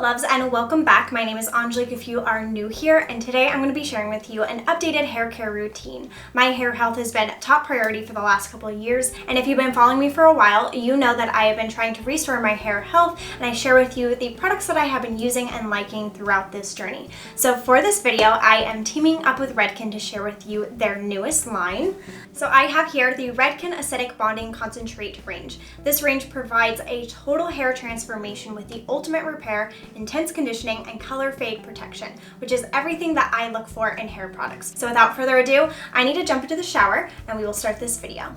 loves, and welcome back. My name is Angelique if you are new here, and today I'm going to be sharing with you an updated hair care routine. My hair health has been top priority for the last couple of years, and if you've been following me for a while, you know that I have been trying to restore my hair health, and I share with you the products that I have been using and liking throughout this journey. So for this video, I am teaming up with Redken to share with you their newest line. So I have here the Redken Acidic Bonding Concentrate range. This range provides a total hair transformation with the ultimate repair, intense conditioning, and color fade protection, which is everything that I look for in hair products. So without further ado, I need to jump into the shower and we will start this video.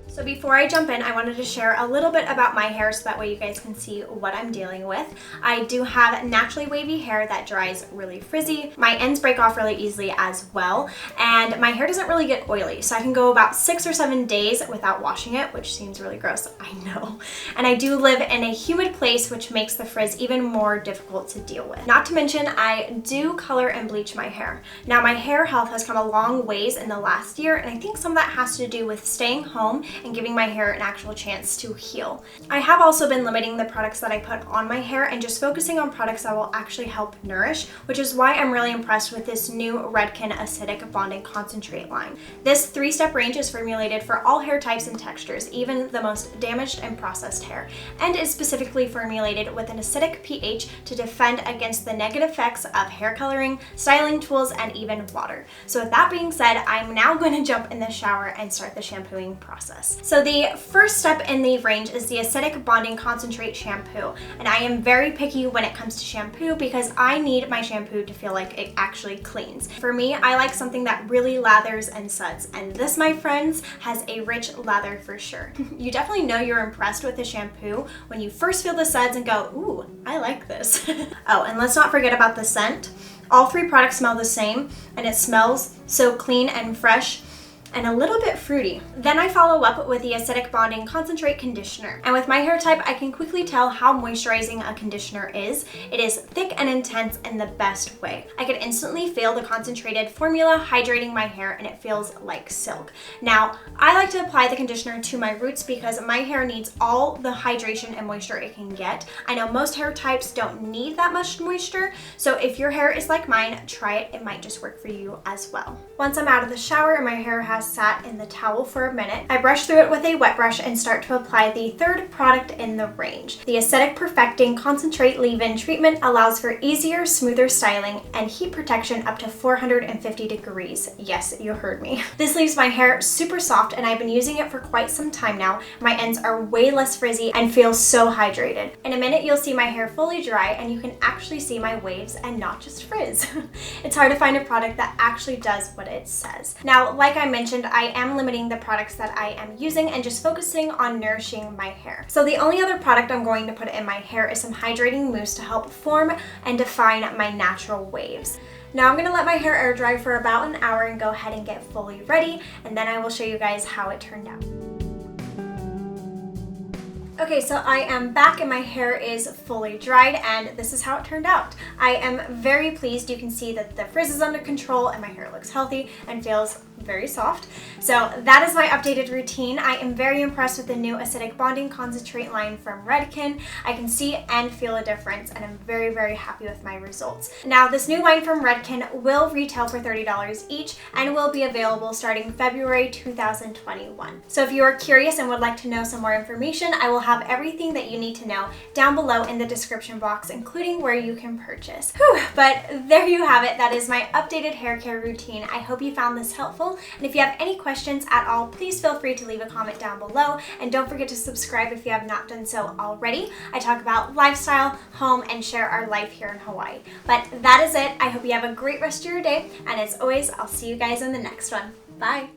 So before I jump in, I wanted to share a little bit about my hair so that way you guys can see what I'm dealing with. I do have naturally wavy hair that dries really frizzy. My ends break off really easily as well, and my hair doesn't really get oily, so I can go about 6 or 7 days without washing it, which seems really gross, I know. And I do live in a humid place, which makes the frizz even more difficult to deal with. Not to mention, I do color and bleach my hair. Now, my hair health has come a long ways in the last year, and I think some of that has to do with staying home and giving my hair an actual chance to heal. I have also been limiting the products that I put on my hair and just focusing on products that will actually help nourish, which is why I'm really impressed with this new Redken Acidic Bonding Concentrate line. This 3-step range is formulated for all hair types and textures, even the most damaged and processed hair, and is specifically formulated with an acidic pH to defend against the negative effects of hair coloring, styling tools, and even water. So with that being said, I'm now going to jump in the shower and start the shampooing process. So the first step in the range is the Acidic Bonding Concentrate shampoo, and I am very picky when it comes to shampoo because I need my shampoo to feel like it actually cleans. For me, I like something that really lathers and suds, and this, my friends, has a rich lather for sure. You definitely know you're impressed with the shampoo when you first feel the suds and go, ooh, I like this. Oh, and let's not forget about the scent. All 3 products smell the same, and it smells so clean and fresh and a little bit fruity. Then I follow up with the Acidic Bonding Concentrate Conditioner. And with my hair type, I can quickly tell how moisturizing a conditioner is. It is thick and intense in the best way. I can instantly feel the concentrated formula hydrating my hair, and it feels like silk. Now, I like to apply the conditioner to my roots because my hair needs all the hydration and moisture it can get. I know most hair types don't need that much moisture, so if your hair is like mine, try it. It might just work for you as well. Once I'm out of the shower and my hair has sat in the towel for a minute, I brush through it with a wet brush and start to apply the 3rd product in the range. The Acidic Perfecting Concentrate Leave-In Treatment allows for easier, smoother styling and heat protection up to 450 degrees. Yes, you heard me. This leaves my hair super soft, and I've been using it for quite some time now. My ends are way less frizzy and feel so hydrated. In a minute, you'll see my hair fully dry, and you can actually see my waves and not just frizz. It's hard to find a product that actually does what it says. Now, like I mentioned, I am limiting the products that I am using and just focusing on nourishing my hair. So the only other product I'm going to put in my hair is some hydrating mousse to help form and define my natural waves. Now I'm gonna let my hair air dry for about an hour and go ahead and get fully ready, and then I will show you guys how it turned out. Okay, so I am back and my hair is fully dried, and this is how it turned out. I am very pleased. You can see that the frizz is under control and my hair looks healthy and feels very soft. So that is my updated routine. I am very impressed with the new Acidic Bonding Concentrate line from Redken. I can see and feel a difference, and I'm very, very happy with my results. Now, this new line from Redken will retail for $30 each and will be available starting February 2021. So if you are curious and would like to know some more information, I will have everything that you need to know down below in the description box, including where you can purchase. Whew, but there you have it. That is my updated hair care routine. I hope you found this helpful, and if you have any questions at all, please feel free to leave a comment down below, and don't forget to subscribe if you have not done so already. I talk about lifestyle, home, and share our life here in Hawaii. But that is it. I hope you have a great rest of your day, and as always, I'll see you guys in the next one. Bye!